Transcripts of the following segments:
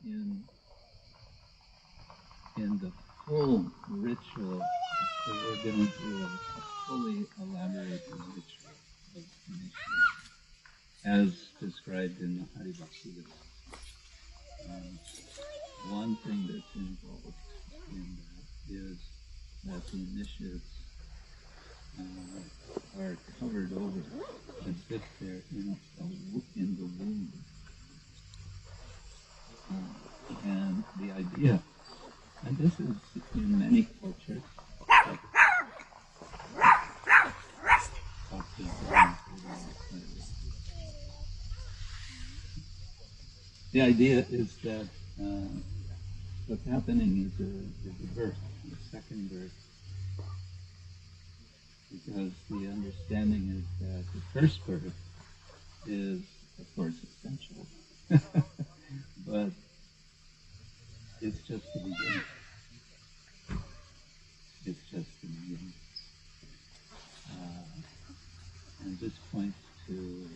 And in the full ritual, we're going through a fully elaborated ritual of initiation, as described in the Haribhakti. One thing that's involved in that is that the initiates are covered over as if they're in the womb. And the idea, and this is in many cultures, the idea is that what's happening is a birth, a second birth, because the understanding is that the first birth is, of course, essential, but it's just the beginning. It's just the beginning. And this points to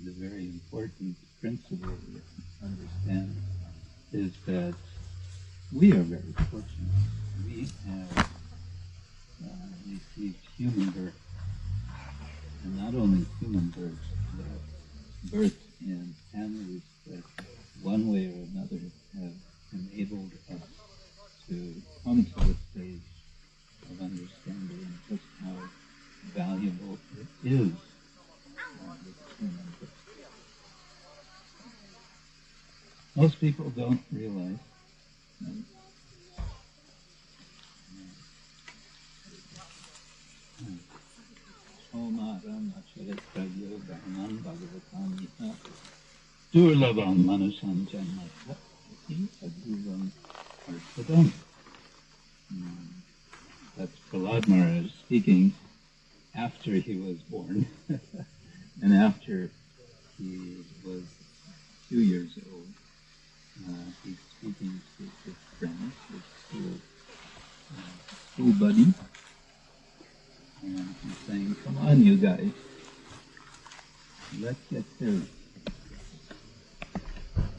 the very important principle to understand is that we are very fortunate. We have received human birth. And not only human birth, but birth in families that one way or another have enabled us to come to the stage of understanding just how valuable it is this human birth. Most people don't realize Durlabam manusam janmata adruvam arthadam. That's Prahlad Maharaj speaking after he was born and after he was 2 years old. He's speaking to his friends, his school buddy, and he's saying, "Come on, you guys, let's get serious."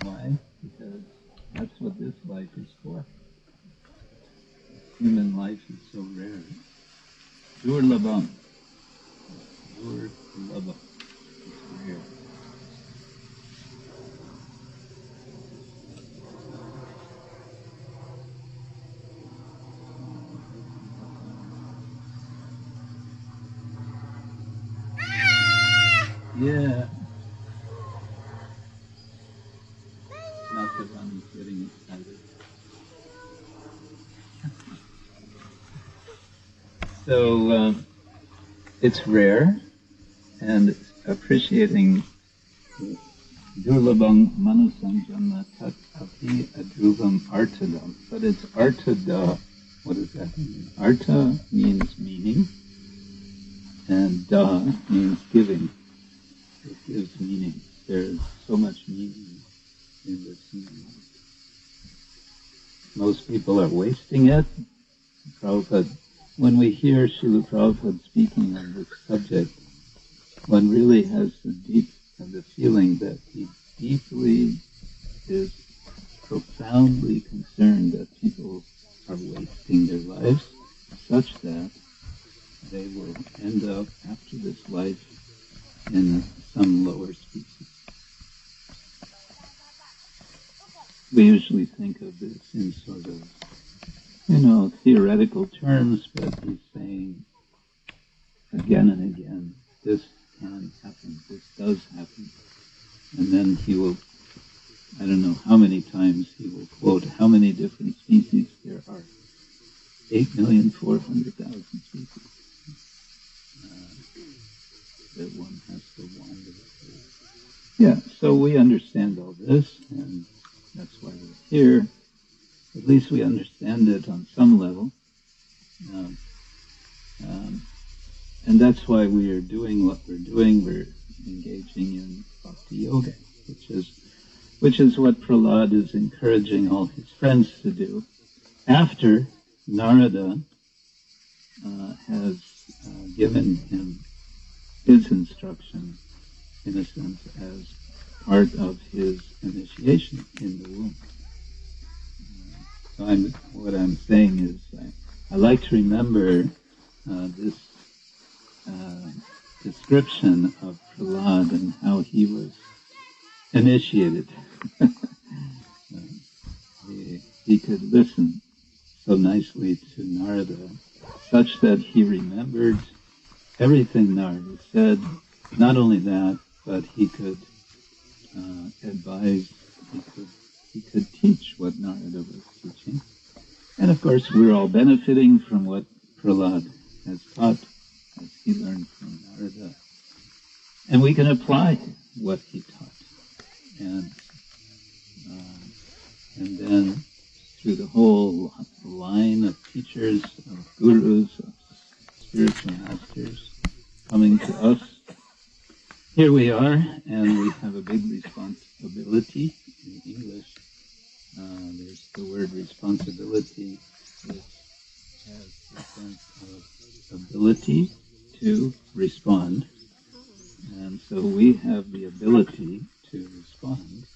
Why? Because that's what this life is for. Human life is so rare. Durlabam. Durlabam. It's rare. Yeah. Not the one who's getting excited. So it's rare, and appreciating Durlabam manusam janma tat api adruvam artadam. But it's artada. What does that mean? Arta means meaning, and da means giving. It gives meaning. There's so much meaning in this human life. Most people are wasting it. Prabhupada, when we hear Srila Prabhupada speaking on this subject, one really has the feeling that he deeply is profoundly concerned that people are wasting their lives such that they will end up after this life in some lower species. We usually think of this in sort of, theoretical terms, but he's saying again and again, this can happen, this does happen. And then he will, I don't know how many times he will quote how many different species there are. 8,400,000 species that one has to wander through. Yeah, so we understand all this, and that's why we're here. At least we understand it on some level. And that's why we are doing what we're doing. We're engaging in bhakti yoga, which is what Prahlad is encouraging all his friends to do. After Narada has given him his instruction, in a sense, as part of his initiation in the womb. So what I'm saying is I like to remember this description of Prahlad and how he was initiated. He could listen so nicely to Narada, such that he remembered everything Narada said. Not only that, but he could advise, he could teach what Narada was teaching. And of course, we're all benefiting from what Prahlad has taught, as he learned from Narada. And we can apply what he taught. And then through the whole line of teachers, of gurus, of spiritual masters coming to us, here we are, and we have a big responsibility. In English, there's the word responsibility, which has the sense of ability to respond. And so we have the ability to respond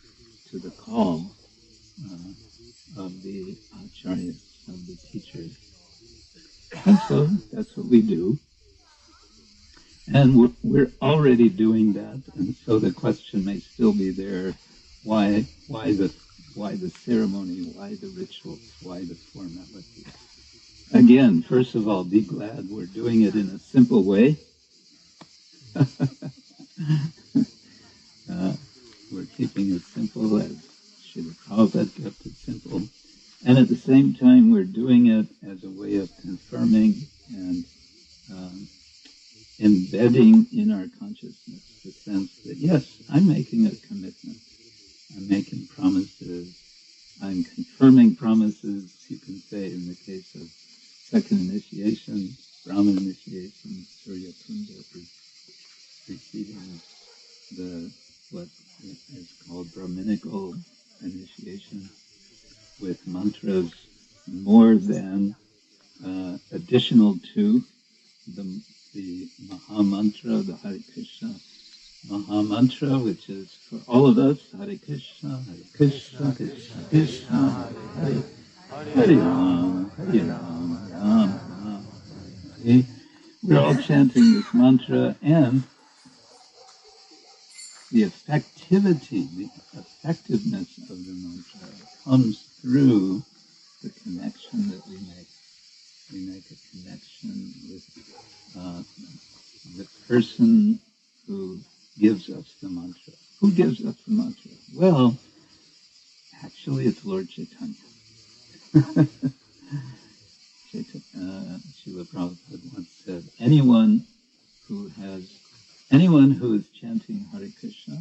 to the call of the acharyas, of the teachers. And so that's what we do. And we're already doing that, and so the question may still be there: why the ceremony? Why the rituals? Why the formalities? Again, first of all, be glad we're doing it in a simple way. We're keeping it simple, as Srila Prabhupada kept it simple, and at the same time, we're doing it as a way of confirming and embedding in our consciousness the sense that, yes, I'm making a commitment. I'm making promises. I'm confirming promises, you can say, in the case of second initiation, Brahman initiation, Surya Kunda is receiving what is called Brahminical initiation with mantras more than additional to the Maha Mantra, the Hare Krishna Maha Mantra, which is for all of us: Hare Krishna, Krishna Krishna, Hare Hare Ram, Hare Ram, Ram Ram. See? We're all chanting this mantra, and the effectiveness of the mantra comes through the connection that we make. We make a connection with the person who gives us the mantra. Who gives us the mantra? Well, actually, it's Lord Chaitanya. Srila Prabhupada once said, anyone who is chanting Hare Krishna,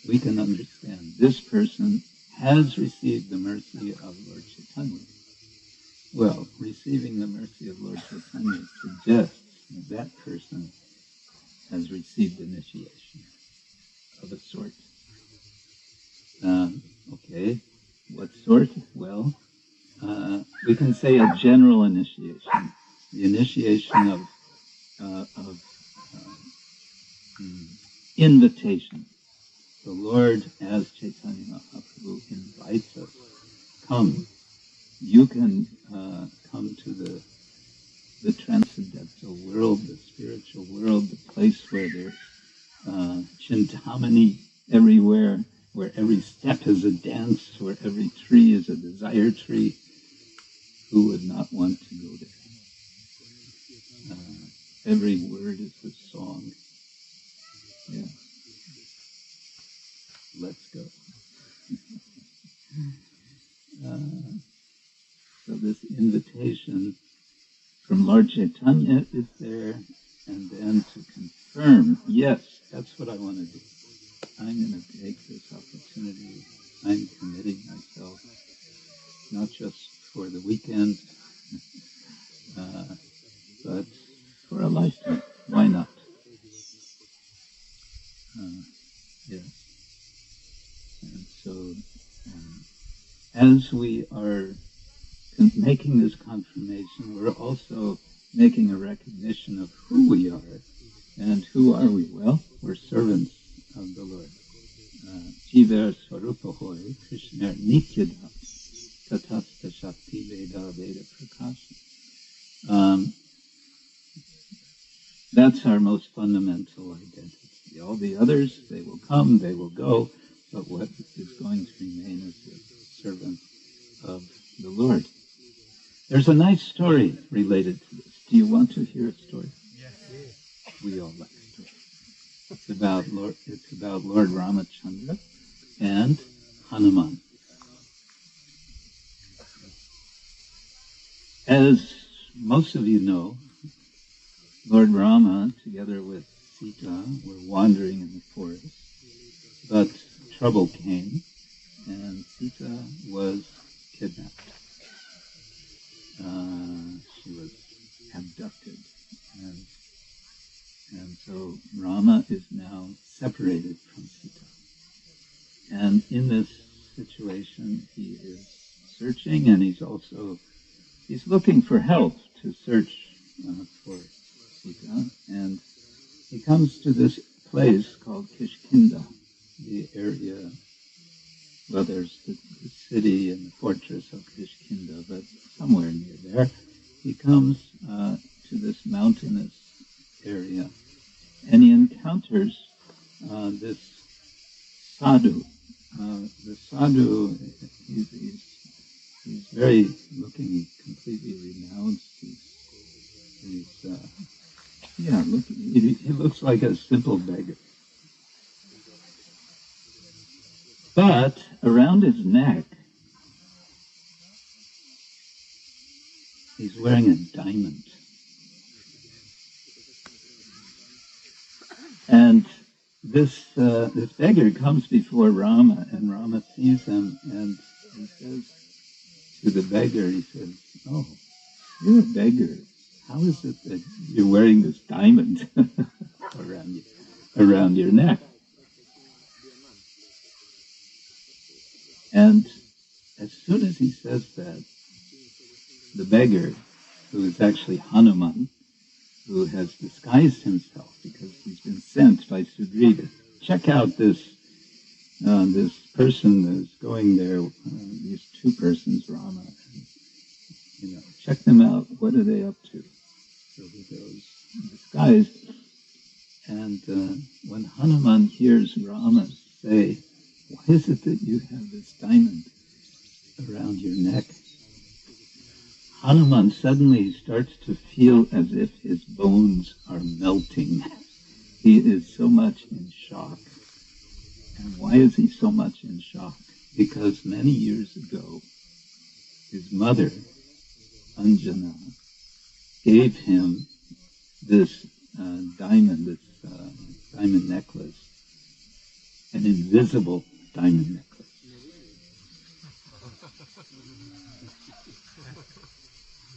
we can understand this person has received the mercy of Lord Chaitanya. Well, receiving the mercy of Lord Chaitanya suggests that person has received initiation of a sort. Okay, what sort? Well, we can say a general initiation, the initiation of invitation. The Lord, as Chaitanya Mahaprabhu, invites us. Come. You can come to the transcendental world, the spiritual world, the place where there's Chintamani everywhere, where every step is a dance, where every tree is a desire tree. Who would not want to go there? Every word is a song. Yeah. Let's go. So this invitation from Lord Chaitanya is there, and then to confirm, yes, that's what I want to do. I'm going to take this opportunity. I'm committing myself, not just for the weekend, but for a lifetime. Why not? Yes. And so, as we are making this confirmation, we're also making a recognition of who we are. And who are we? Well, we're servants of the Lord. Jiver Swarupa Hoy, Krishna Nityada, Tatastha Shakti Veda Veda Prakasha. That's our most fundamental identity. All the others, they will come, they will go, but what is going to remain is the servant of the Lord. There's a nice story related to this. Do you want to hear a story? Yes. We all like stories. It's about Lord Ramachandra and Hanuman. As most of you know, Lord Rama, together with Sita, were wandering in the forest, but trouble came, and Sita was kidnapped. She was abducted, and so Rama is now separated from Sita. And in this situation, he is searching, and he's looking for help to search for Sita, and he comes to this place called Kishkinda, the area. Well, there's the city and the fortress of Kishkinda, but somewhere near there, he comes to this mountainous area, and he encounters this sadhu. The sadhu, he's very looking completely renounced. He looks like a simple beggar. But around his neck, he's wearing a diamond. And this beggar comes before Rama, and Rama sees him, and he says to the beggar, he says, "Oh, you're a beggar. How is it that you're wearing this diamond around your neck?" And as soon as he says that, the beggar, who is actually Hanuman, who has disguised himself because he's been sent by Sugriva, check out this person that's going there, these two persons, Rama, and, check them out. What are they up to? So he goes disguised, and when Hanuman hears Rama say, "Why is it that you have this diamond around your neck?" Hanuman suddenly starts to feel as if his bones are melting. He is so much in shock. And why is he so much in shock? Because many years ago, his mother, Anjana, gave him this diamond necklace, an invisible diamond necklace.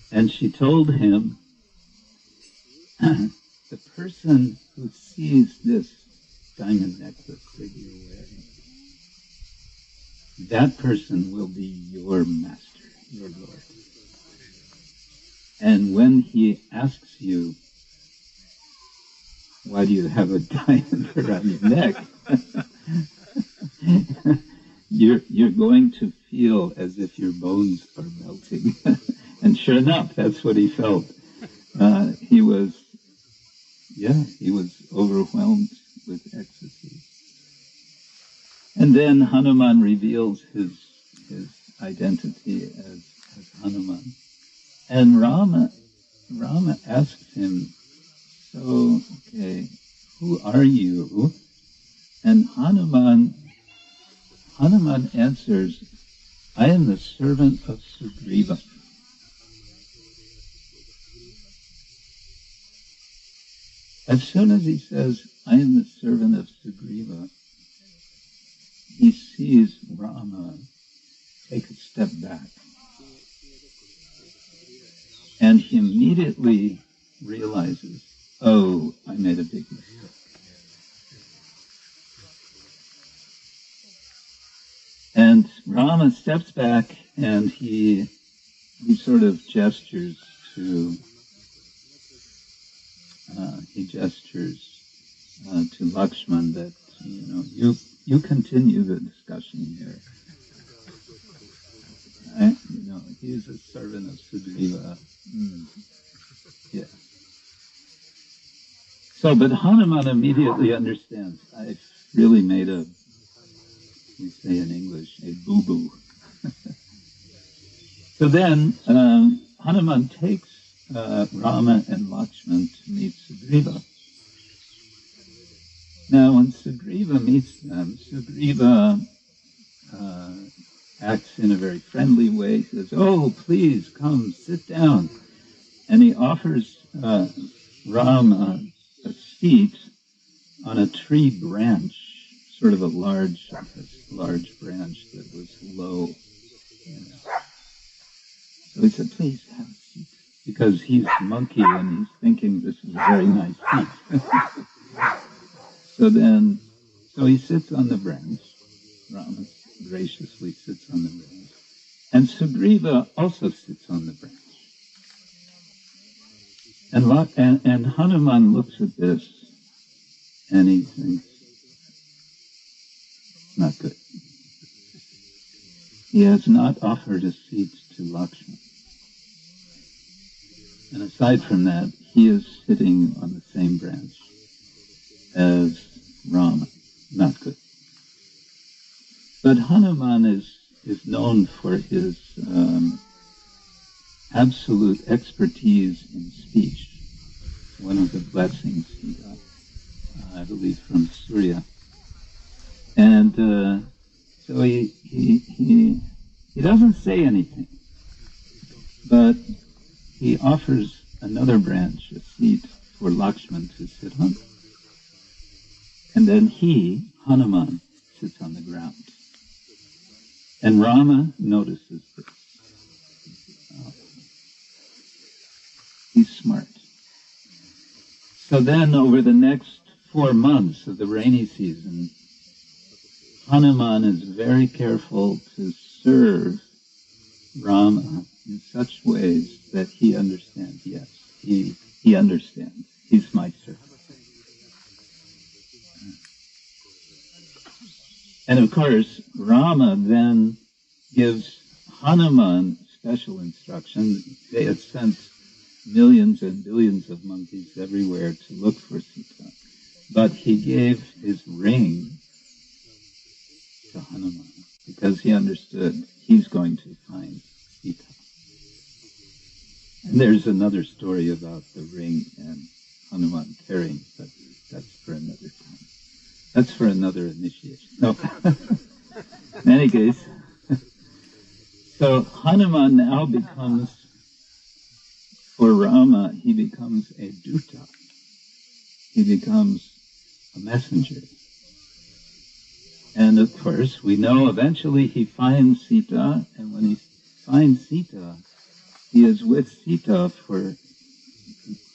And she told him, the person who sees this diamond necklace that you're wearing, that person will be your master, your Lord. And when he asks you, "Why do you have a diamond around your neck?" you're going to feel as if your bones are melting. And sure enough, that's what he felt. He was overwhelmed with ecstasy. And then Hanuman reveals his identity as Hanuman. And Rama asks him, "So, okay, who are you?" And Hanuman answers, "I am the servant of Sugriva." As soon as he says, "I am the servant of Sugriva," he sees Rama take a step back. And he immediately realizes, "Oh, I made a big mistake." And Rama steps back, and he sort of gestures to Lakshman that, you continue the discussion here. He's a servant of Sugriva. Yeah. So, but Hanuman immediately understands. I've really made we say in English, a boo-boo. So then, Hanuman takes Rama and Lakshman to meet Sugriva. Now, when Sugriva meets them, Sugriva acts in a very friendly way. He says, "Oh, please, come, sit down." And he offers Rama a seat on a tree branch, sort of a large branch that was low. So he said, "Please have a seat," because he's a monkey and he's thinking this is a very nice seat. So he sits on the branch. Rama graciously sits on the branch. And Sugriva also sits on the branch. And Hanuman looks at this and he thinks, not good. He has not offered a seat to Lakshman. And aside from that, he is sitting on the same branch as Rama. Not good. But Hanuman is known for his absolute expertise in speech. One of the blessings he got, I believe, from Surya. And so he doesn't say anything, but he offers another branch, a seat for Lakshman to sit on. And then Hanuman, sits on the ground. And Rama notices this. Oh, he's smart. So then over the next 4 months of the rainy season, Hanuman is very careful to serve Rama in such ways that he understands. Yes, he understands. He's my servant. And of course, Rama then gives Hanuman special instructions. They had sent millions and billions of monkeys everywhere to look for Sita. But he gave his ring to Hanuman because he understood he's going to find Sita. And there's another story about the ring and Hanuman carrying, but that's for another time. That's for another initiation. No. In any case, so Hanuman now becomes, for Rama, he becomes a duta. He becomes a messenger. And of course, we know eventually he finds Sita, and when he finds Sita, he is with Sita for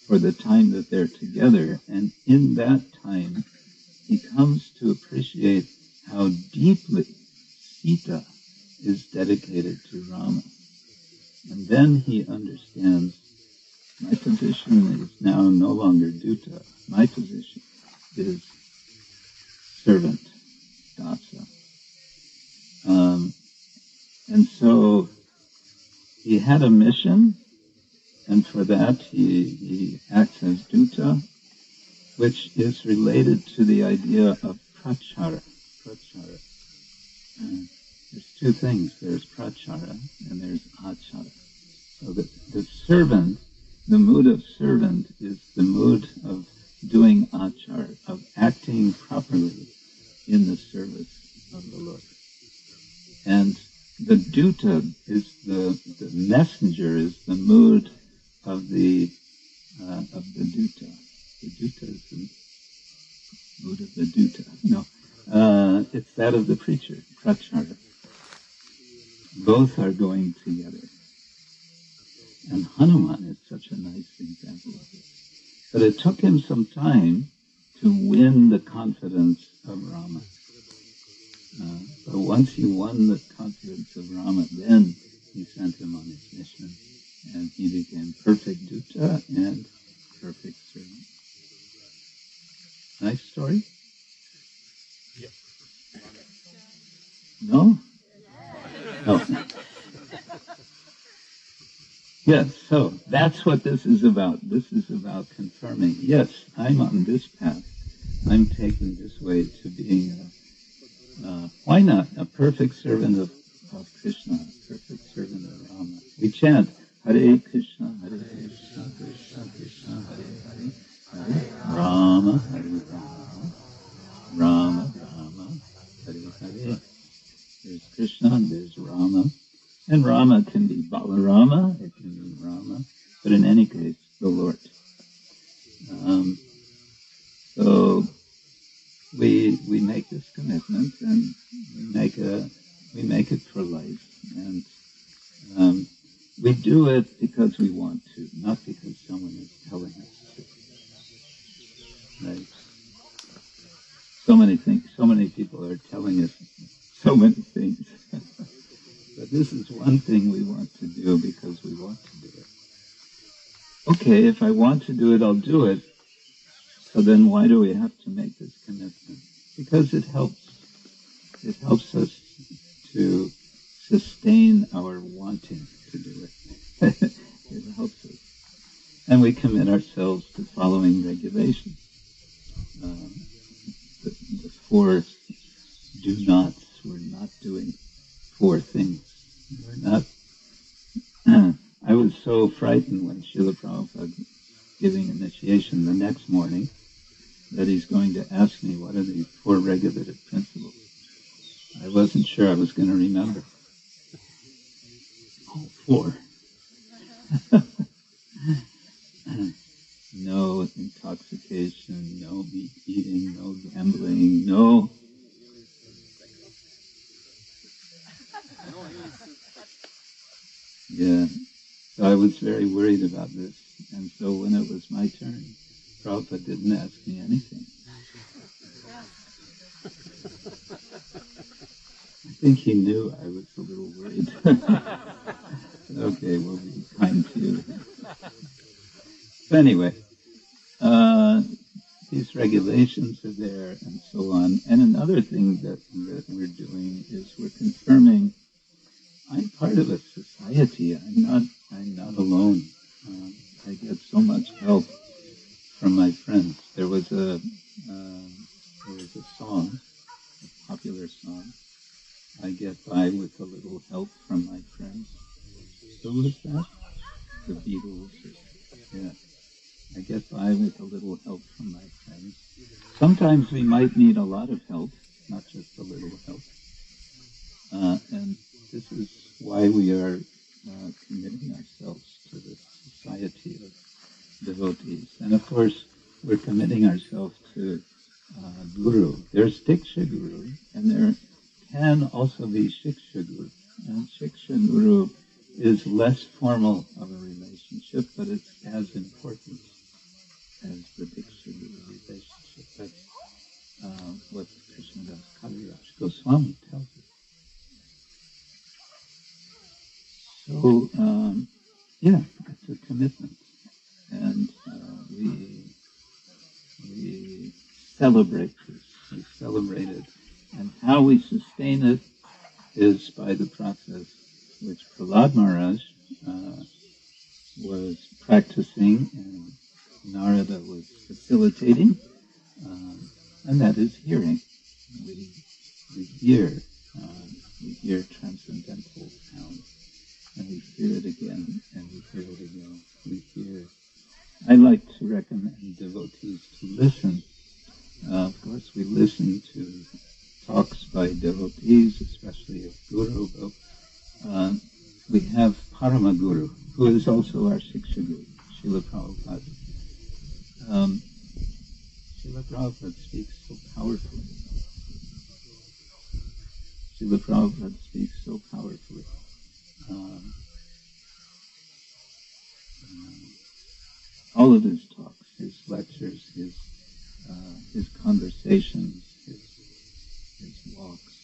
the time that they're together. And in that time, he comes to appreciate how deeply Sita is dedicated to Rama. And then he understands, my position is now no longer duta. My position is servant, dasa. And so he had a mission, and for that he acts as duta, which is related to the idea of prachara. There's two things. There's prachara and there's achara. So the servant, the mood of servant is the mood of doing achara, of acting properly in the service of the Lord. And the duta is the messenger, is the mood of the duta. The duta is the mood of the duta. No, it's that of the preacher, prachara. Both are going together. And Hanuman is such a nice example of this. But it took him some time to win the confidence of Rama. But once he won the confidence of Rama, then he sent him on his mission, and he became perfect duta and perfect servant. Nice story? Yeah. No? No. Yes, so that's what this is about. This is about confirming, yes, I'm on this path. I'm taking this way to being, why not, a perfect servant of Krishna, a perfect servant of Rama. We chant, Hare Krishna, Krishna Krishna, Hare Hare, Hare Rama, Hare Rama, Rama Rama, Hare Hare. There's Krishna and there's Rama. And Rama can be Balarama, it can be Rama, but in any case, the Lord. So we make this commitment, and we make it for life, and we do it because we want to, not because someone is telling us to. Right? So many things. So many people are telling us so many things. But this is one thing we want to do because we want to do it. Okay, if I want to do it, I'll do it. So then why do we have to make this commitment? Because it helps. It helps us to sustain our wanting to do it. It helps us. And we commit ourselves to following regulations. The four do-nots. We're not doing four things. We're not. I was so frightened when Srila Prabhupada giving initiation the next morning that he's going to ask me what are the four regulative principles. I wasn't sure I was going to remember all four. No intoxication, no meat eating, no gambling, no. Yeah, so I was very worried about this, and so when it was my turn, Prabhupada didn't ask me anything. I think he knew I was a little worried. Okay, we'll be kind to you. So anyway, these regulations are there and so on. And another thing that we're doing is we're confirming I'm part of a society. I'm not alone. I get so much help from my friends. There was a song, a popular song. I get by with a little help from my friends. Who was that? The Beatles. Yeah. I get by with a little help from my friends. Sometimes we might need a lot of help, not just a little help. And this is why we are committing ourselves to this society of devotees. And of course, we're committing ourselves to Guru. There's Diksha Guru, and there can also be Shiksha Guru. And Shiksha Guru is less formal of a relationship, but it's as important as the Diksha Guru relationship. That's what Krishna Goswami tells us. So, yeah, it's a commitment. And we celebrate this. We celebrate it. And how we sustain it is by the process which Prahlad Maharaj was practicing and Narada was facilitating, and that is hearing. We hear transcendental sounds, and we hear it again, and we hear it again. I like to recommend devotees to listen. Of course, we listen to talks by devotees, especially of Guru, but we have Parama Guru, who is also our Shiksha Guru, Srila Prabhupada. Srila Prabhupada speaks so powerfully. Srila Prabhupada speaks so powerfully. All of his talks, his lectures, his conversations, his walks.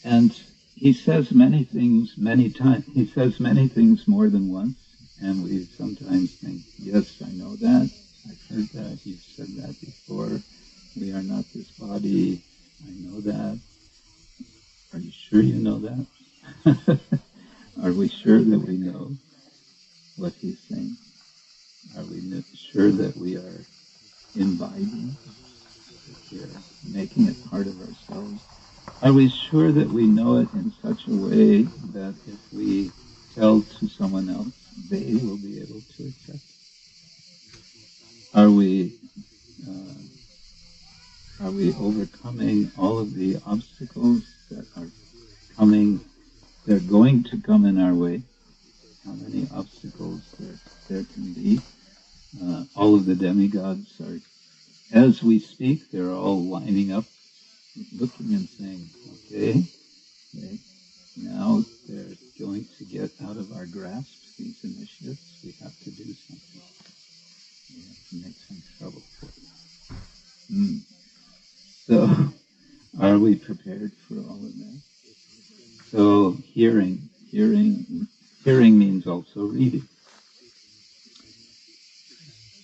And he says many things many times. He says many things more than once, and we sometimes think, yes, I know that. I've heard that. You've said that before. We are not this body. I know that. Are you sure you know that? Are we sure that we know what he's saying? Are we sure that we are imbibing, that we are making it part of ourselves? Are we sure that we know it in such a way that if we tell to someone else, they will be able to accept it? Are we overcoming all of the obstacles that are coming, they're going to come in our way? How many obstacles there can be? All of the demigods are, as we speak, they're all lining up, looking and saying, okay, now they're going to get out of our grasp these initiatives. We have to do something. We have to make some trouble for it. So, are we prepared for all of that? So, hearing means also reading.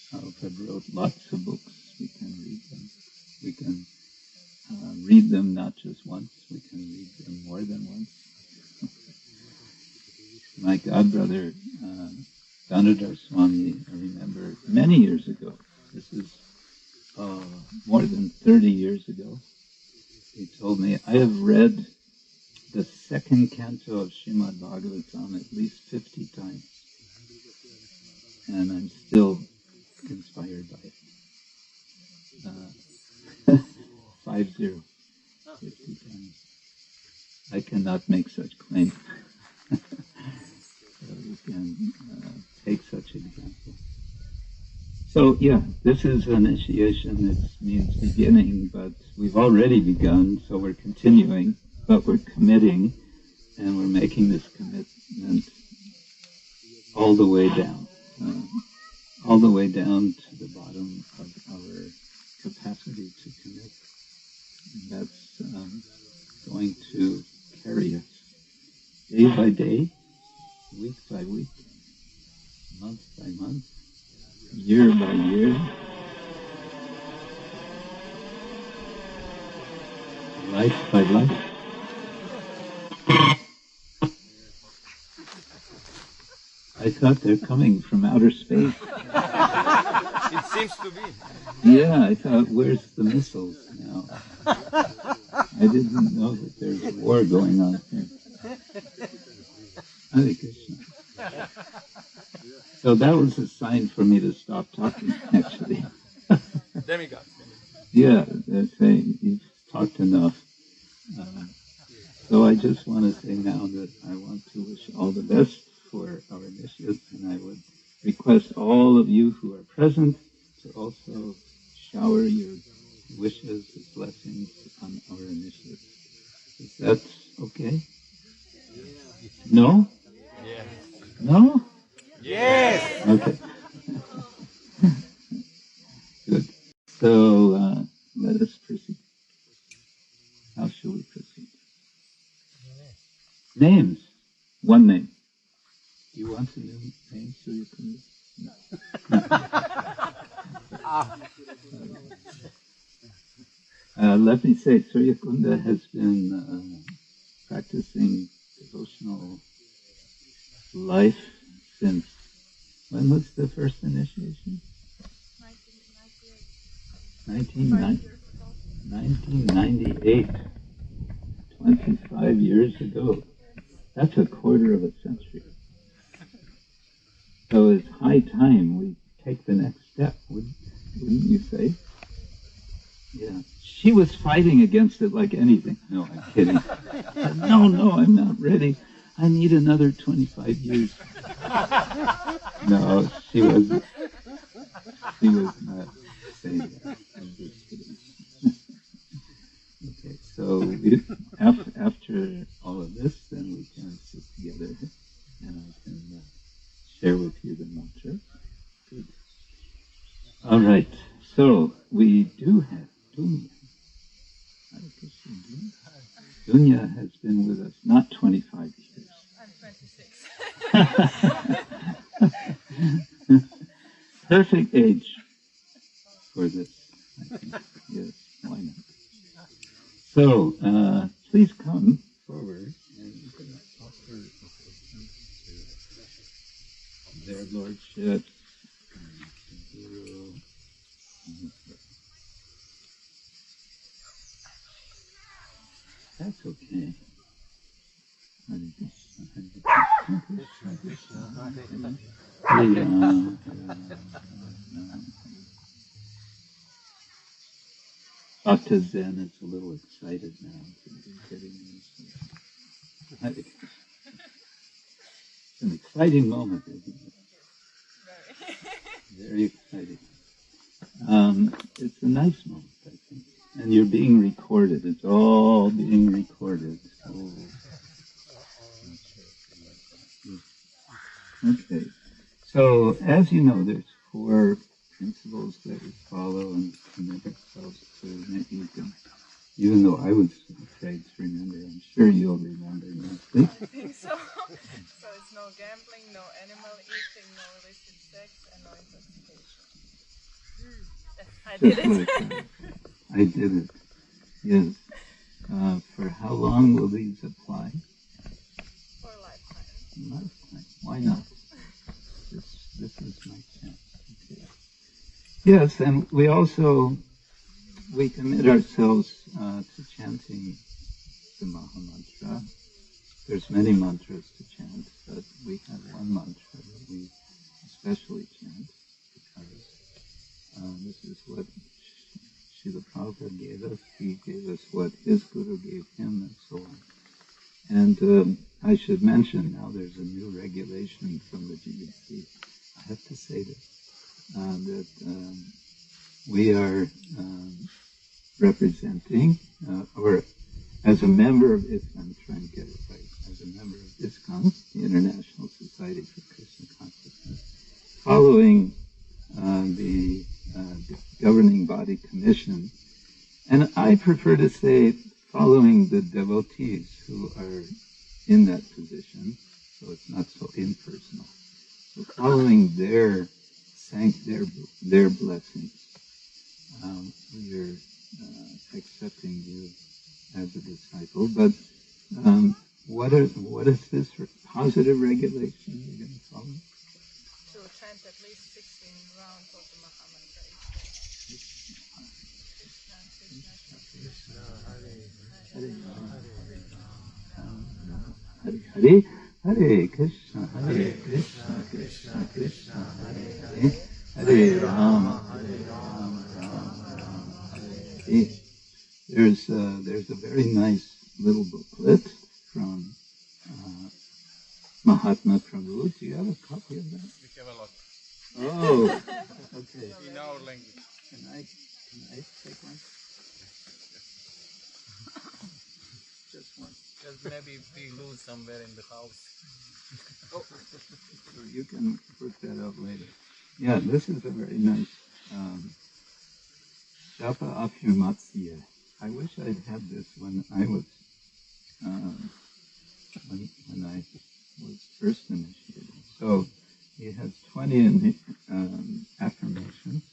Prabhupada wrote lots of books. We can read them. We can read them not just once. We can read them more than once. My godbrother, Damodar Swami, I remember many years ago, this is more than 30 years ago, he told me, I have read the second canto of Srimad Bhagavatam at least 50 times, and I'm still inspired by it. 50 times. I cannot make such claim. So you can take such example. So yeah, this is initiation. It means beginning, but we've already begun, so we're continuing, but we're committing, and we're making this commitment all the way down to the bottom of our capacity to commit. And that's going to carry us day by day, week by week, month by month, year by year, life by life. I thought they're coming from outer space. It seems to be. Yeah, I thought, where's the missiles now? I didn't know that there's a war going on here. Hare Krishna. So that was a sign for me to stop talking, actually. Demigod. Yeah, they're saying, you've talked enough. So I just want to say now that I want to wish all the best for our initiative, and I would request all of you who are present to also shower your wishes and blessings on our initiative. Is that okay? No? Yes. No? Yes. Okay. Good. So let us proceed. How shall we proceed? Names. One name. Do you want to name Surya Kunda? No. Let me say, Surya Kunda has been practicing devotional life since, when was the first initiation? 1998. 25 years ago. That's a quarter of a century. So it's high time we take the next step, wouldn't you say? Yeah. She was fighting against it like anything. No, I'm kidding. No, I'm not ready. I need another 25 years. No, she wasn't. She was not saying that. I'm just kidding. Okay, so after all of this, then we can sit together and I can share with you the mantra. Good. All right, so we do have Dunya. Dunya has been with us not 25 years. I'm 26. Perfect age for this, I think. Yes, why not? So, please come relationships, guru, that's okay. Hare Krishna, Krishna Krishna, Hare Rama, Hare Rama. Bhakta Zen is a little excited now. Getting Hare Krishna. It's an exciting moment, isn't it? Very exciting. It's a nice moment, I think. And you're being recorded. It's all being recorded. Oh. Okay. So, as you know, there's 4 principles that we follow and commit ourselves to. Maybe you can, even though I was afraid to remember, I'm sure you'll remember mostly. I think so. So it's no gambling, no animal eating, no illicit sex, and no intoxication. I did it. I did it. Yes. For how long will these apply? For a lifetime. Lifetime. Why not? This is my chance. Okay. Yes, and we commit ourselves to chanting the Maha Mantra. There's many mantras to chant, but we have one mantra that we especially chant because this is what Srila Prabhupada gave us. He gave us what his Guru gave him, and so on. And I should mention now there's a new regulation from the GBC. I have to say this, that we are representing, or as a member of ISKCON, I'm trying to get it right, as a member of ISKCON, the International Society for Krishna Consciousness, following the governing body commission, and I prefer to say following the devotees who are in that position, so it's not so impersonal. So following their blessings, we are accepting you as a disciple. But what is this positive regulation you're going to follow? To chant at least 16 rounds of the Maha Mantra. Hare Hare Krishna, Hare Krishna, Krishna Krishna, Hare Hare, Hare Rama, Hare Rama, Rama Rama, Hare Hare. There's a very nice little booklet from Mahatma Prabhu. Do you have a copy of that? We have a lot. Oh, okay. In our language. Can I take one? Just one. Just maybe if we lose somewhere in the house. Oh, so you can put that up later. Yeah, this is a very nice Japa Affirmatio. I wish I'd had this when I was when I was first initiated. So he has 20 affirmations,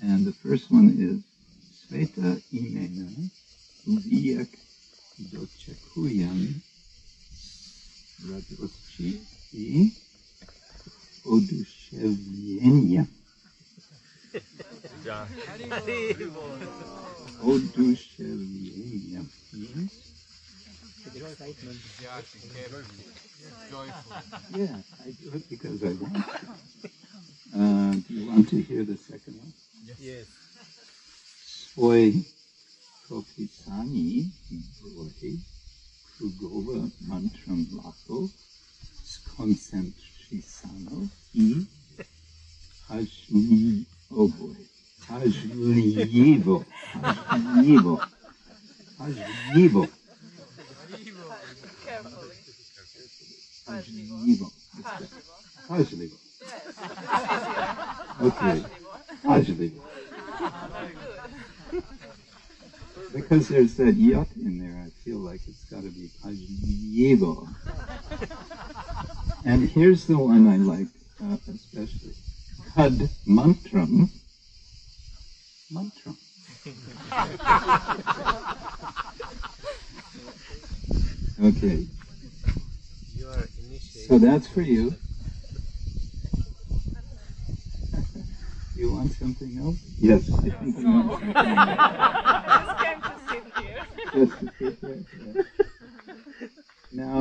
and the first one is Sveta imena uviyak dochakuyam radoschi I odushevlenia. Odushevlenia means Enthusiastic, careful, joyful. yeah, I do it because I want. Do you want to hear the second one? Yes. Svoj propisani broj krugowa mantram lako skoncentrisano I hajni, oh boy, hajlivo, hajlivo, hajlivo, Carefully. hajlivo, hajlivo. Yes. Okay, hajlivo. Because there's that yut in there, I feel like it's got to be hajlivo. And here's the one I like especially. Kad mantram. Mantram. Okay. You are initiated. So that's for you. something else? Yes, I think you want something else. Just came to sit here. Just to sit there. Yeah. Now,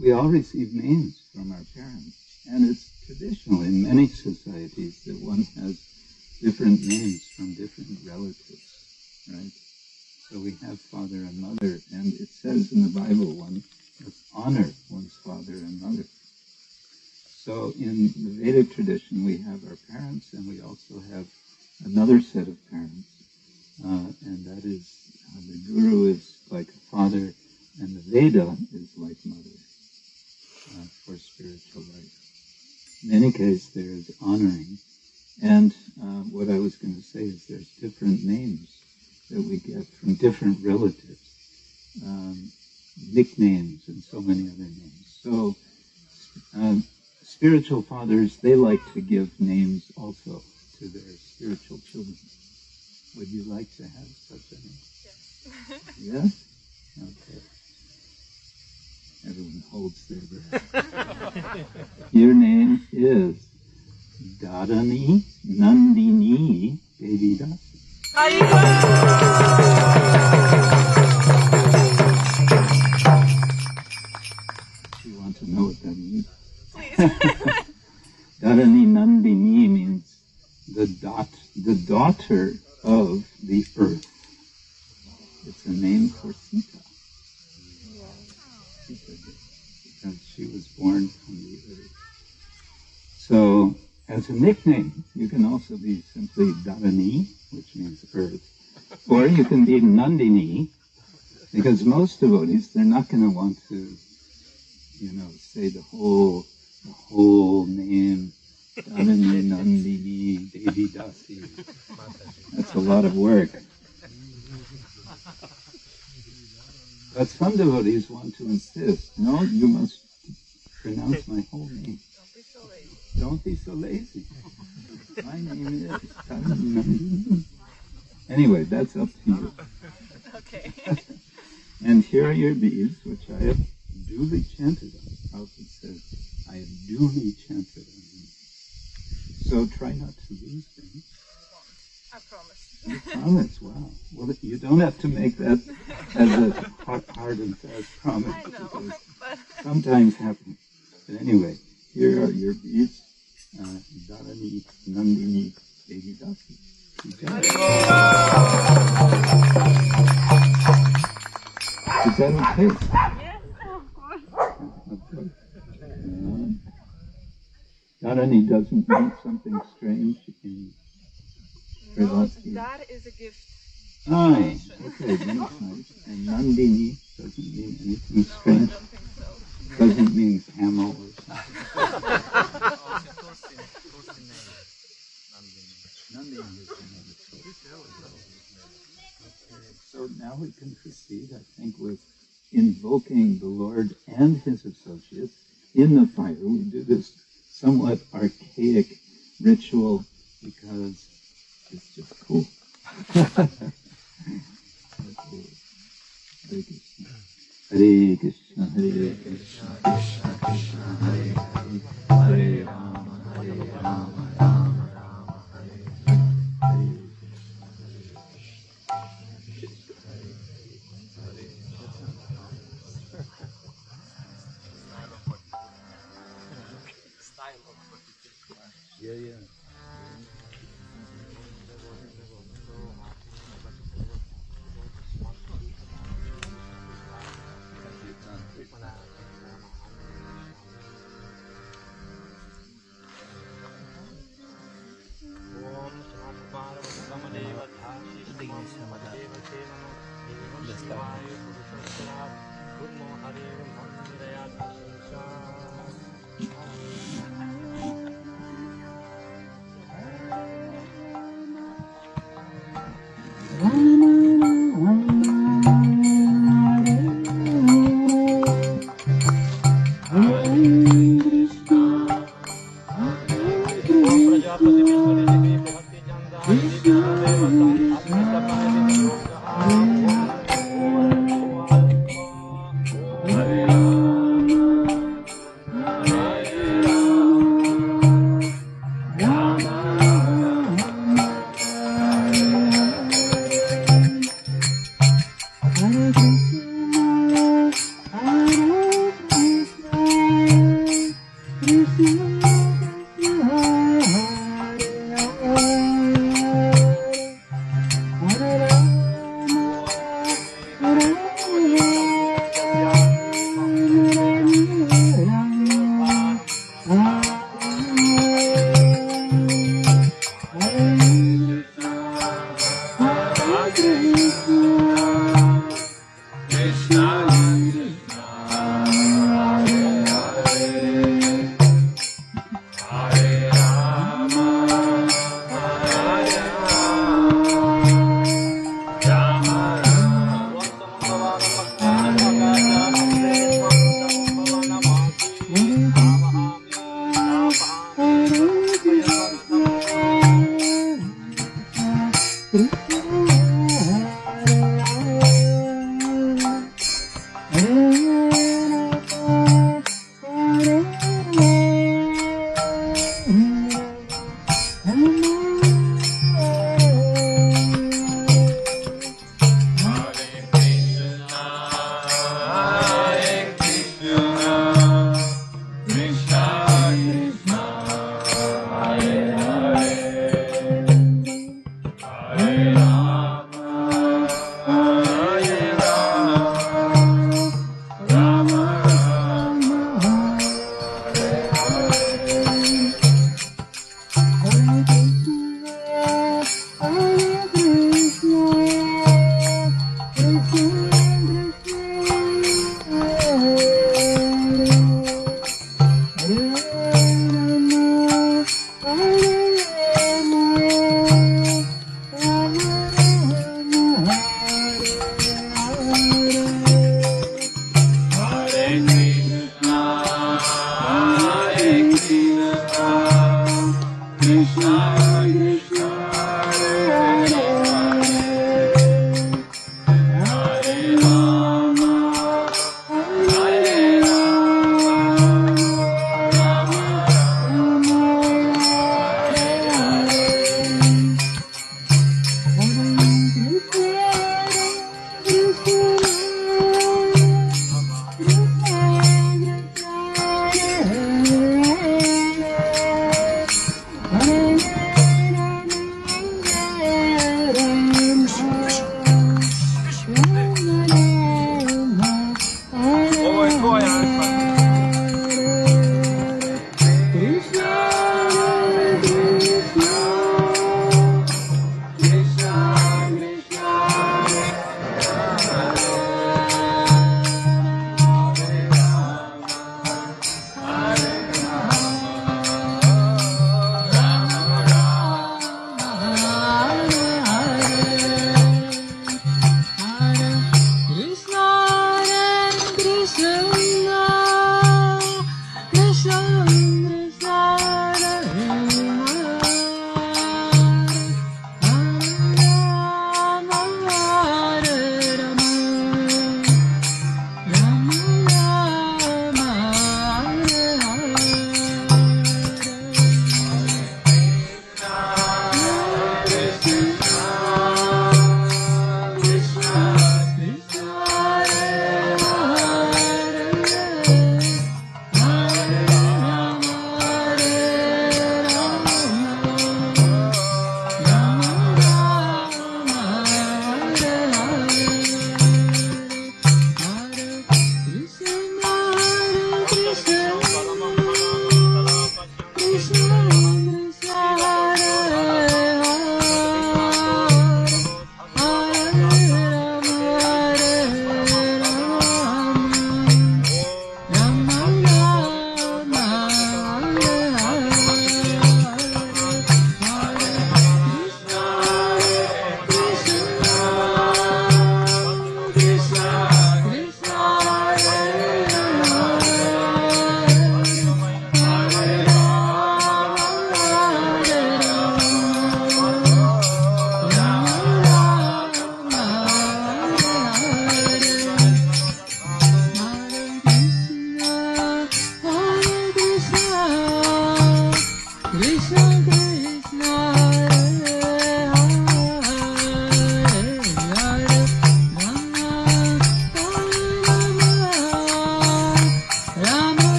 we all receive names from our parents, and it's traditional in many societies that one has different names from different relatives, right? So we have father and mother, and it says in the Bible one must honor one's father and mother. So in the Vedic tradition, we have our parents, and we also have another set of parents, and that is the Guru is like a father, and the Veda is like mother for spiritual life. In any case, there is honoring, and what I was going to say is there's different names that we get from different relatives, nicknames, and so many other names. So spiritual fathers, they like to give names also to their spiritual children. Would you like to have such a name? Yes. Yes? Okay. Everyone holds their breath. Your name is Dharani Nandini Devidasi. You want to know what that means? Please. Dharani Nandini means the daughter of the earth. It's a name for Sita. Sita, because she was born from the earth. So, as a nickname, you can also be simply Dharani, which means earth, or you can be Nandini, because most devotees, they're not going to want to, say the whole name, Dharani Nandini Devidasi. That's a lot of work. But some devotees want to insist, no, you must pronounce my whole name. Don't be so lazy. Don't be so lazy. My name is Dharani Nandini. Anyway, that's up to you. Okay. And here are your beads, which I have duly chanted on. Prabhupada says, I have duly chanted on them. So try not to lose them. I promise. You promise, wow. Well, you don't have to make that as a hard and fast promise. I know, but sometimes happens. But anyway, here are your beads. Dharani Nandini Devidasi. Is that okay? yes, of course. Okay. Dharani doesn't mean something strange in No, Sri that is a gift. Ah, okay, that's nice. And Nandini doesn't mean anything No, I strange. don't think so. Doesn't mean camel or something. Nandini is another source. Okay, so now we can proceed, I think, with invoking the Lord and his associates in the fire. We do this somewhat archaic ritual because it's just cool. Hare Krishna, Hare Krishna, Krishna Krishna, Hare Hare, Hare Rama, Rama Rama, Hare Hare. Yeah. Krishna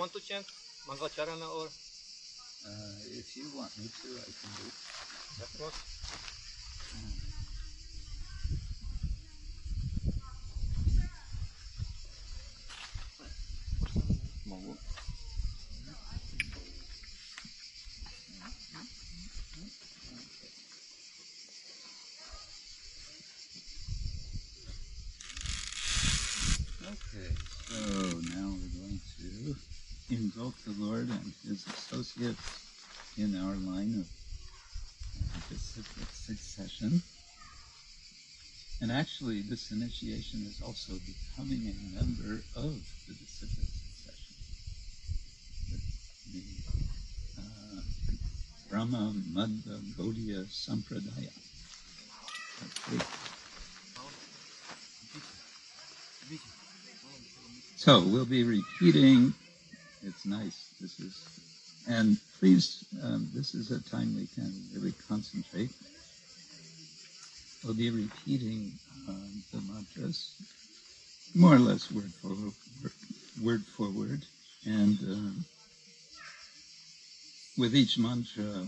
want to chant Mangalacharana or? If you want me to, I can do it. Of course. Okay, so now we're going to invoke the Lord and His associates in our line of disciplic succession. And actually, this initiation is also becoming a member of the disciplic succession. The Brahma Madhva Gaudiya Sampradaya. Okay. So we'll be repeating. It's nice. And please, this is a time we can really concentrate. We'll be repeating the mantras, more or less word for word. And with each mantra,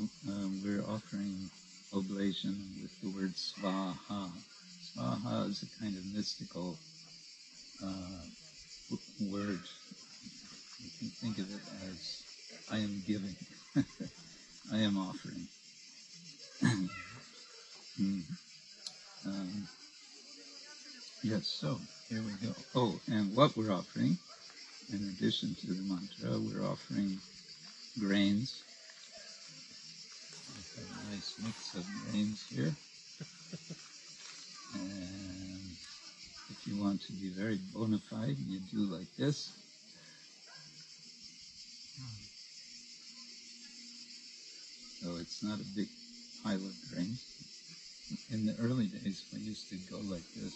we're offering oblation with the word svaha. Svaha is a kind of mystical word. You can think of it as I am giving, I am offering. Yes, so here we go. Oh, and what we're offering, in addition to the mantra, we're offering grains. We have a nice mix of grains here. And if you want to be very bona fide, you do like this. So it's not a big pile of grains. In the early days, we used to go like this.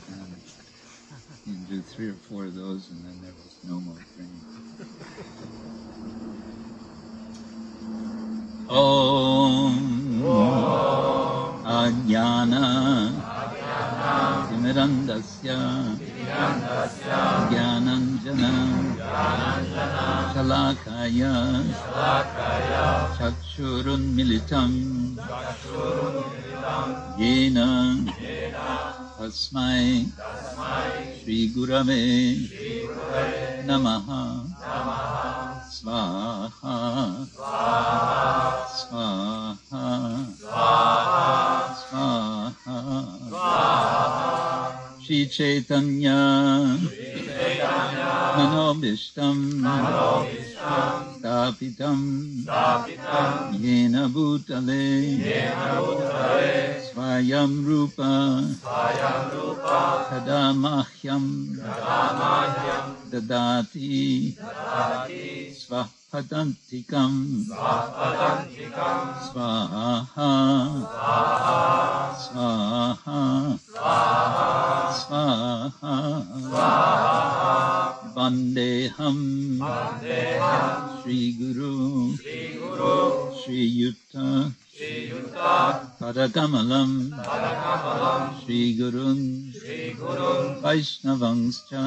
And you'd do 3 or 4 of those, and then there was no more grains. Om Ajnana Timirandasya Jnananjana Shalakaya Chakshurun Militam Yena Tasmai Shri Gurave Namaha Svaha Svaha Svaha Shri Chaitanya Manobishtam Stapitam Yena Bhutale Svayam Rupa Kadamahyam Dadati Svapadantikam Svaha Svaha Svaha Vandeham Shri Guru Shri Yutta Padakamalam Shri Gurun Vaishnavangscha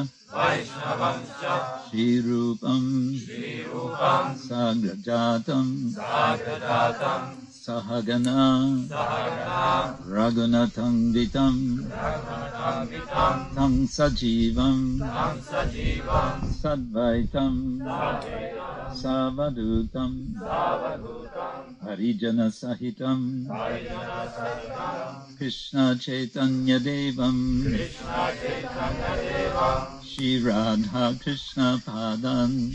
Shri Rupam Sagrajatam Sahagana Raghunatham Vitam Tang Sajivam Sadvaitam Savadutam Harijana Sahitam Krishna Chaitanya Devam Shri Radha Krishna Padan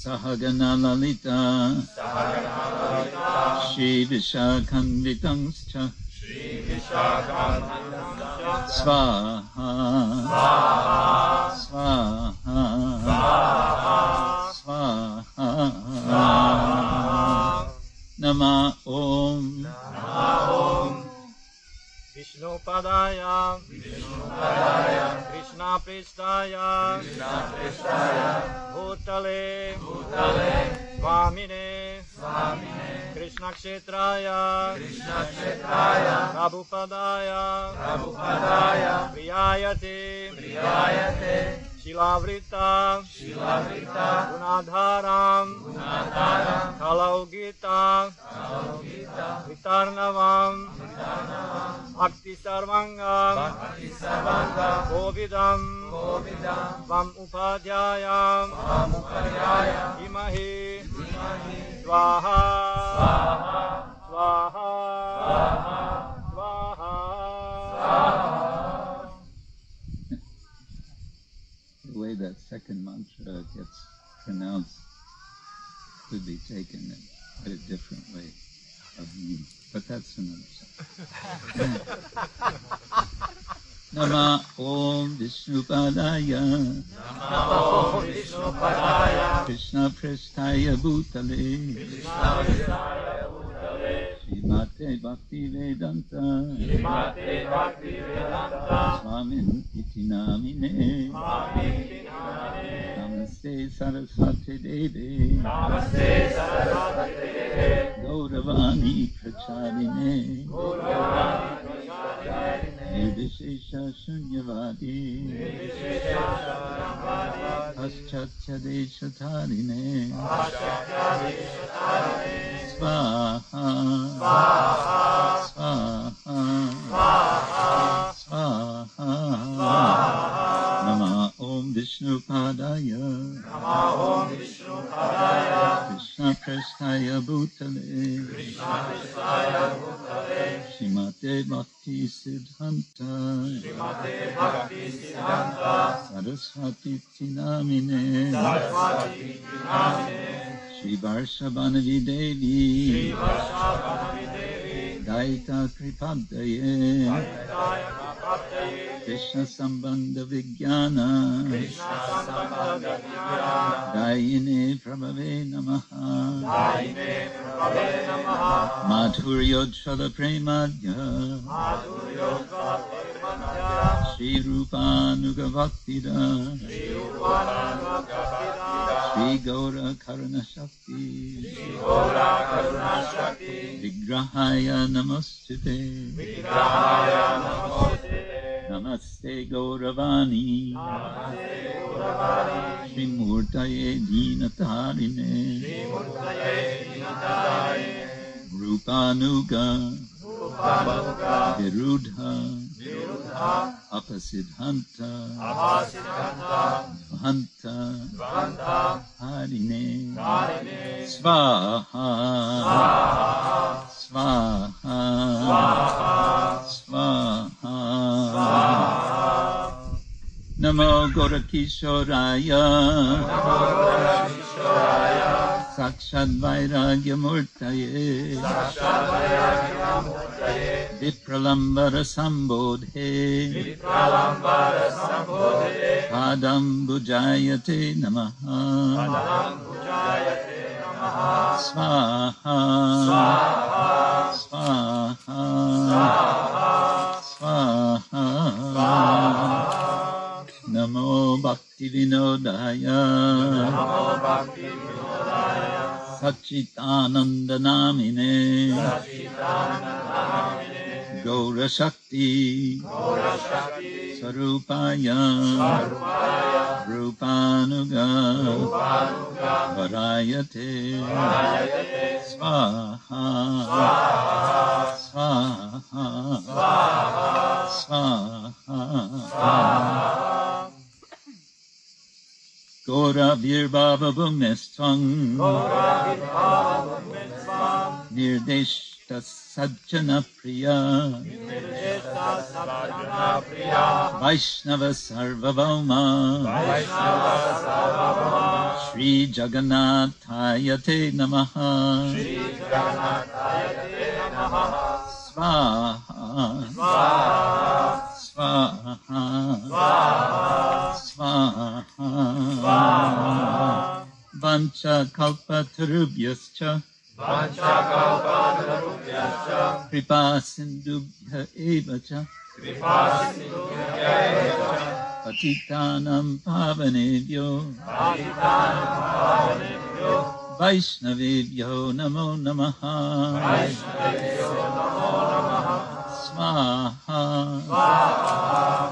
Sahagana Lalita Shri Vishakhanvitangscha Svaha Svaha Svaha Nama Om Vishnu Padaya Krishna Prestaya Bhutale Swamine Krishna-ksetraya Prabhupadaya Priyayate Shilavrita Gunadharam Kalaugita Vitarnavam Bhakti Sarvangam Govidam Vam Upadhyayam Imahi Swaha Swaha Swaha. The way that second mantra gets pronounced could be taken in quite a different way of meaning, but that's another subject. Nama Om Vishnupadaya Krishna Prestaya Bhutale Srimate Bhakti Vedanta Swamin Iti Namine Namaste Saraswati Devi Gauravani Pracharine Nirvishesha Shunyavadi Paschatya Deshatarine Svaha Svaha Svaha Nama Om Vishnupadaya Krishna Prestaya Bhutale Srimate Bhakti Siddhanta Saraswati Tinamine Shri Varshabhanavi Devi Daita Kripadaye Krishna Sambandha Vijnana Dayine Prabhave Namaha Madhuryojjvala Premadya Shri Rupanugavaktida Shri Gaura Karuna Shakti Vigrahaya Namostute Namaste Gauravani Shri Murtaye Dinatarine Rupanuga Virudha Apasidhanta Vanta Harine Svaha Svaha Svaha Namo Gorakishoraya Sakshat Vairagya Murtaye Vipralambara Sambodhe Padam Bujayate Namaha Svaha Svaha Svaha Namo Bhakti Vinodaya Sachitananda Namine Gaura Shakti Sarupaya Rupanuga Varayate Svaha Svaha Svaha Gora Virbhava Bhumnestvang Nirdeshta Sajjana Priya Vaishnava Sarvabhauma Shri Jagannathayate Namaha Svaha Svaha Svaha Vancha kalpatarubhyascha Kripa sindubhya evacha Patitanam pavanebhyo Vaishnavebhyo namo namaha Svaha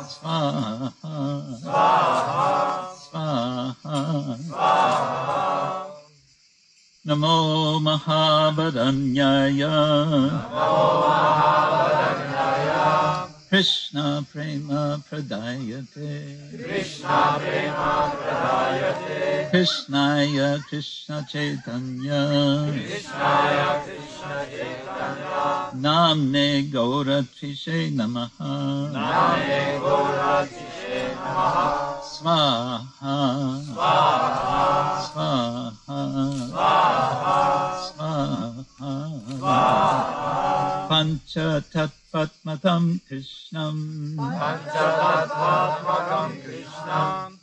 Svaha Mahabharanyaya Krishna Prema Pradayate Krishnaya Krishna Chaitanya Namne Gauratrishe Namaha Swaha Swaha Swaha Pancha Tatvatmakam Krishnam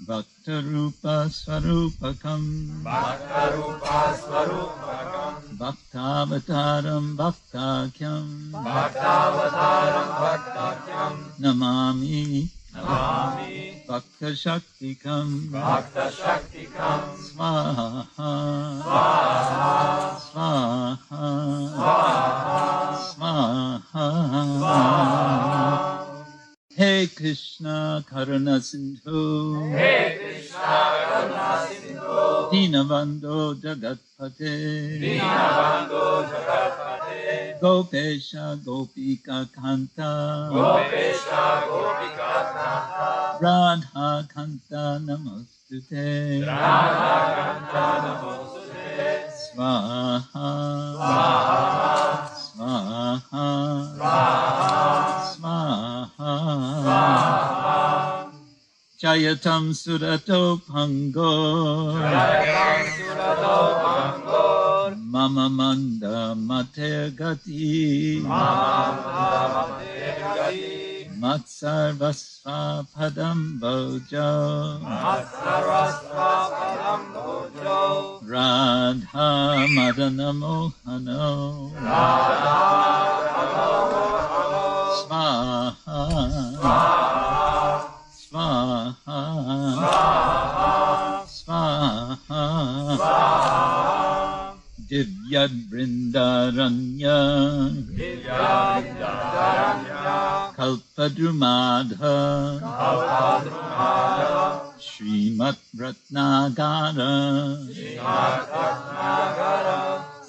Bhakta Rupa Swarupakam Bhaktavataram Bhaktakyam Namami Bhakta Shaktikam Swaha Swaha Swaha Hey Krishna Karuna Sindhu Dinabandho Jagatpate Gopesha Gopika Kanta Radha Kanta Namostute Swaha Swaha Swaha Jayatam Surato Pango Mama Manda Mate Gati Matsarvasva Padam Bojo Radha Madana Mohano Swaha Swaha Swaha Divyad Vrindaranya Kalpadrumadha Srimat Ratnagara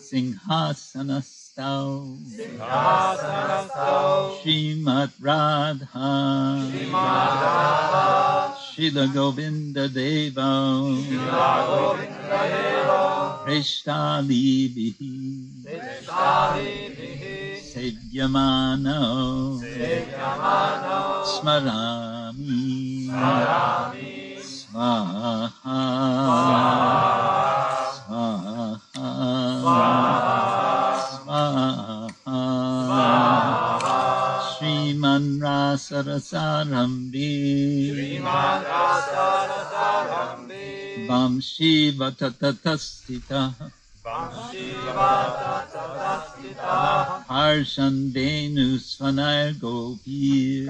Singhasanastav Srimat Radha Srila Govinda Deva Preshthalibihi Sedyamano Smarami Swaha Swaha Sriman Rasarasarambi Vamshi Vatatatasthita Harshan Venu Svanayar Gopir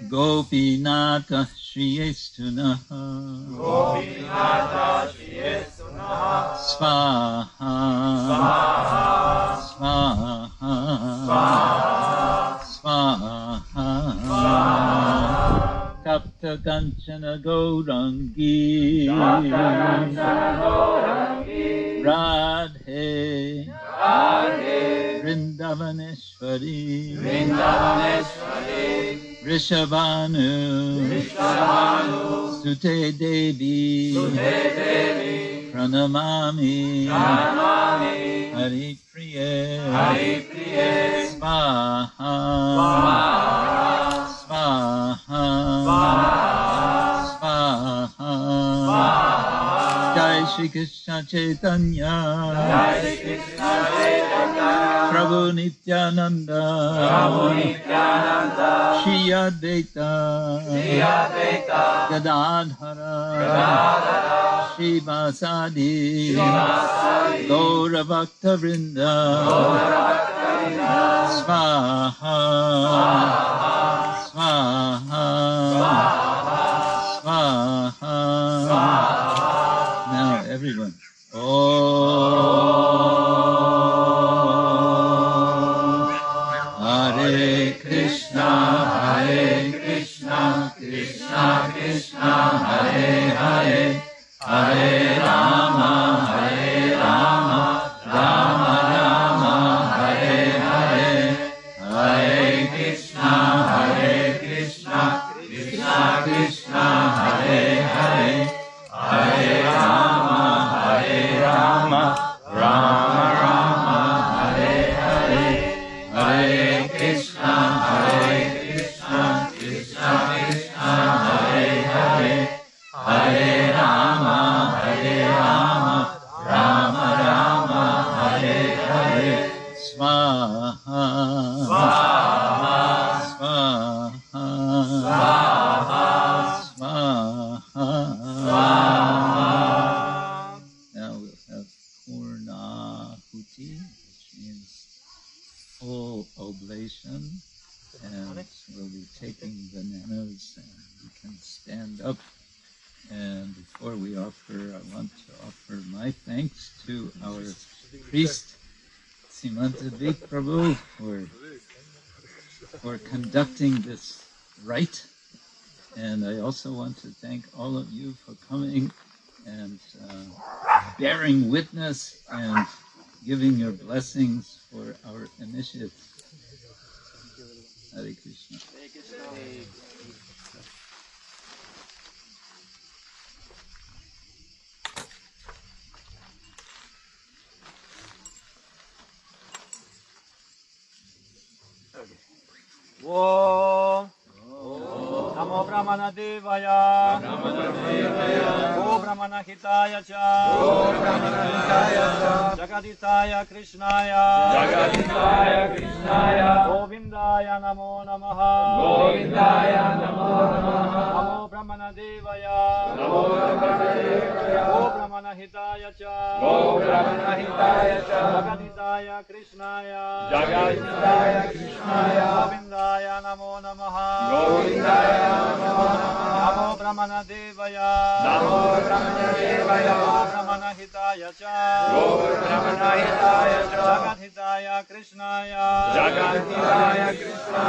Gopinata Shriyestuna Swaha Swaha Swaha Tapta Kanchana Gaurangi Radhe Vrindavaneshwari Rishabhanu Sute Devi Pranamami Hari Priye Swaha Swaha Swaha Jai Shri Krishna Chaitanya Prabhu Nityananda Shri Advaita Gadadhara Shri Vasadi Gaura Bhakta Vrinda Swaha Swaha Swaha. Now everyone. Hare Krishna, Krishna Krishna, Hare Hare, Hare Rama, meditation, and we'll be taking bananas, and you can stand up. And before we offer, I want to offer my thanks to our priest, Simantadvik Prabhu, for conducting this rite. And I also want to thank all of you for coming and bearing witness and giving your blessings for our initiative. Hare Krishna. Hare Krishna. Om Namo Brahmana Devaya, Go Brahmana Hitaya Cha, Jagaditaya Krishnaya, Govindaya Namo Namaha, Namo Brahmana Devaya, Go Brahmana Hitaya Cha, Jagaditaya Krishnaya, Govindaya Namo Namaha, Namo Brahmana Devaya, Go Brahmana Hitaya Cha, Jagaditaya Krishnaya,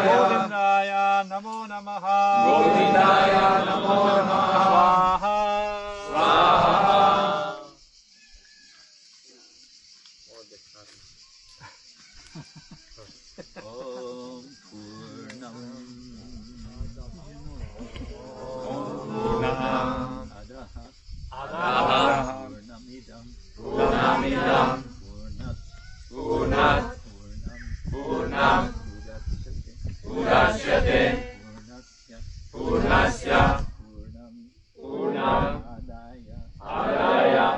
Govindaya Namo Namaha, Swaha. Om Purnam Adaha Purnamidam Purnam Purnasya Purnasya Purnam Adaya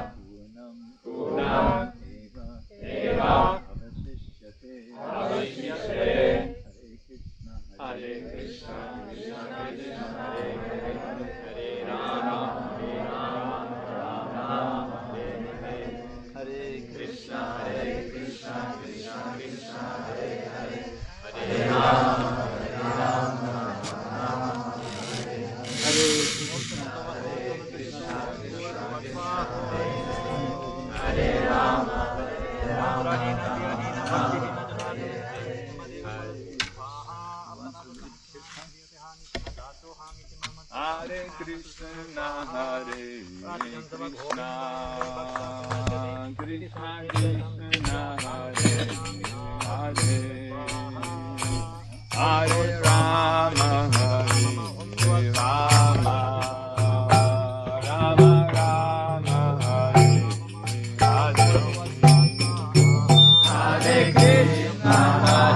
Purnam Eva Avashishyate. Hare Krishna, Krishna Krishna, Hare Hare, Hare Rama, Rama Rama, Hare Krishna, Krishna Krishna, Hare Hare, Hare Rama, Rama Rama, Hare Krishna, Krishna Krishna, Hare Rama, Hare Krishna, Hare Krishna, Krishna Krishna, Hare Hare, Hare Rama, Hare Rama, Rama Rama, Hare Hare, Hare Krishna, Hare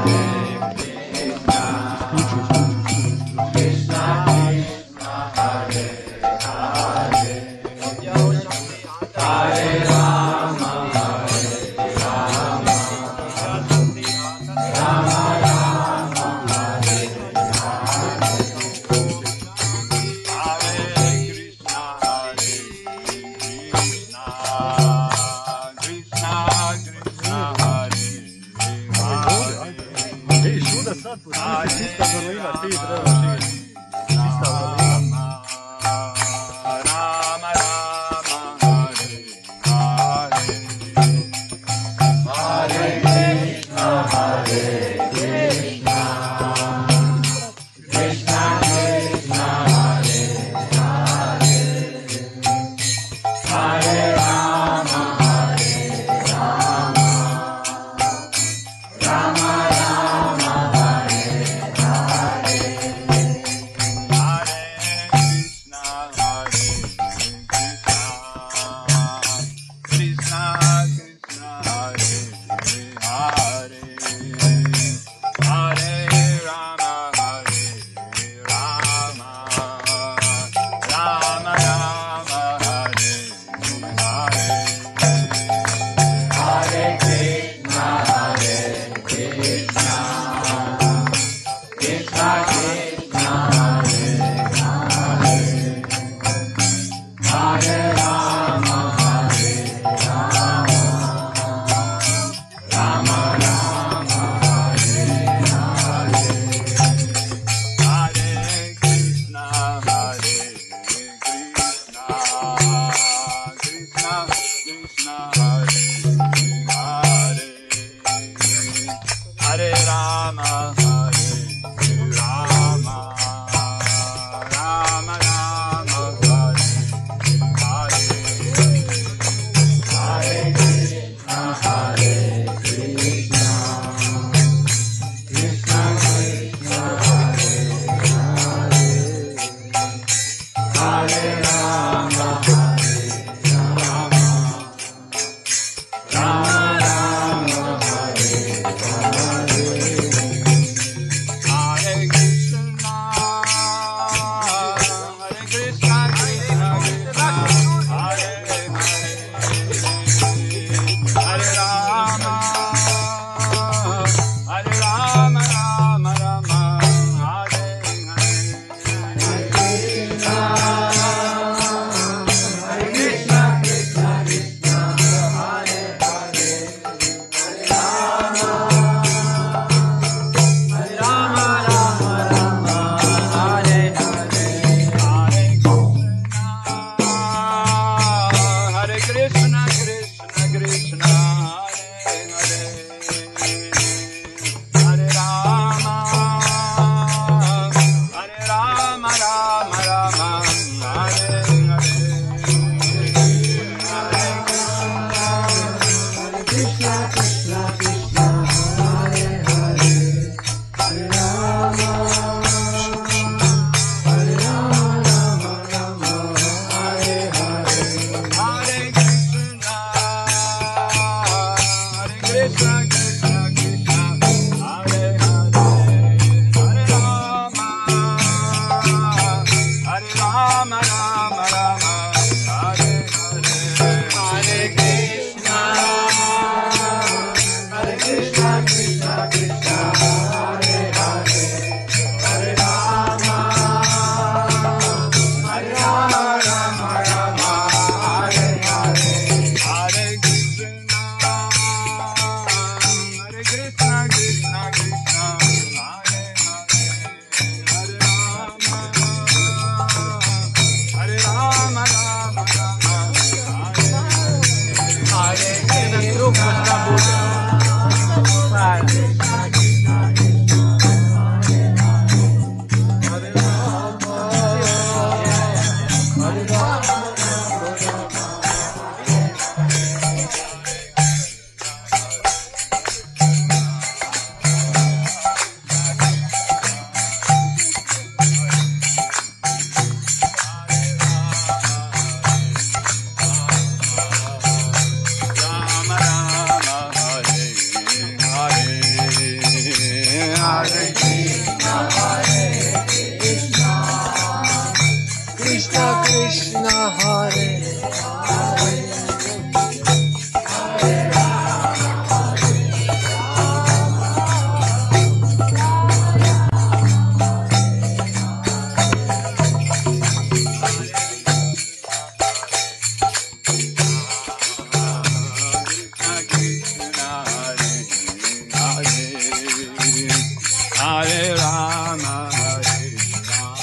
Hare Rama, Hare Krishna,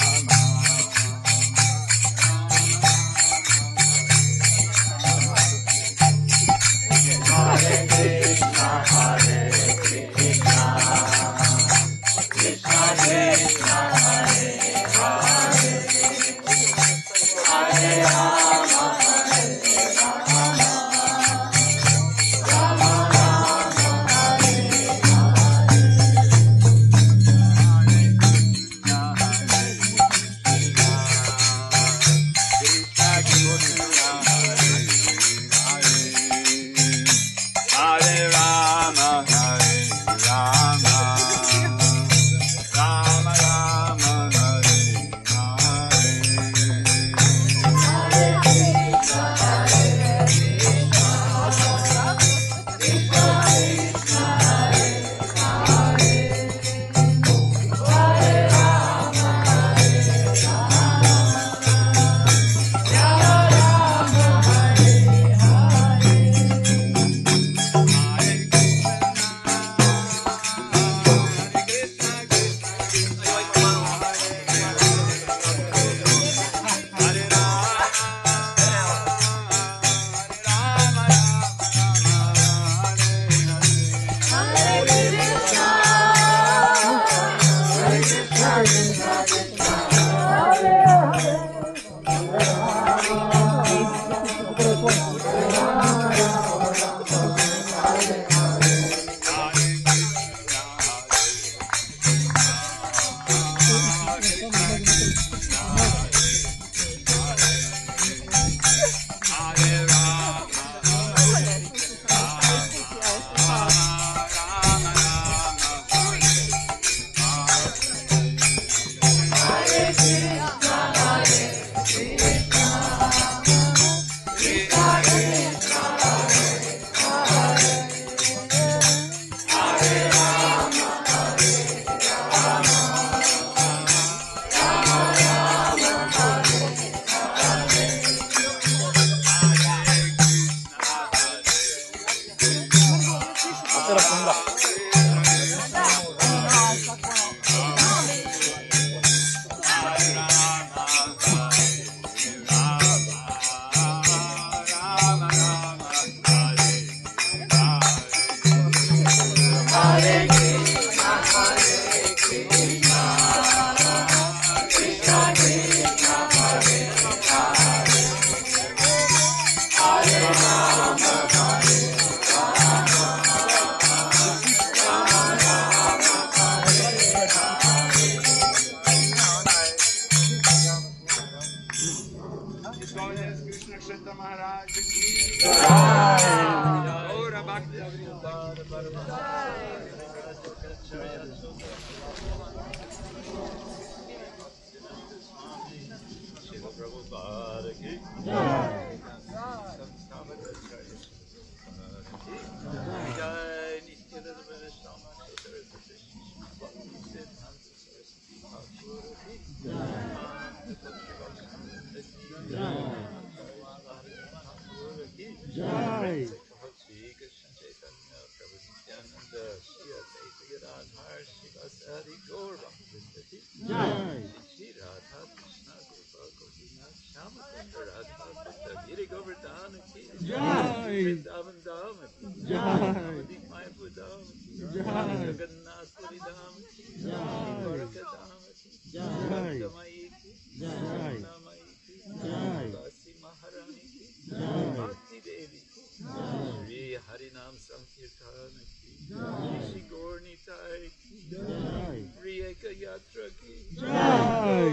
Krishna Krishna, Hare Rama, Krishna Kshetra Maharaj ki Jai. Gaura Bhakti Avrilpada Paramahansa. Shila Prabhupada ki Jai. Jai. Nityananda Shama Saraswati Bhakti Siddhanta Saraswati Thakur ki Jai. Shri Krishna Chaitanya Prabhu Nityananda Shri Advaita Gadadhar Shivasari Gaur Bhaktivinoda ki Jai. Shri Radha Krishna Gopal Gopinath Shama Kunda Radha Kunda Giri Govardhana ki Jai. Vrindavan Dham ki Jai. Navadip Mayapur Dham ki Jai. Jagannath Puri Dham ki Jai. Dwarka Dham ki Jai. Gamai ki Jai. Namai ki Jai. Basi Maharani ki Jai. Bhakti Devi ki Shri Harinam Sankirtan ki Shri Gaur Nitai ki Rijeka Yatra ki Jai.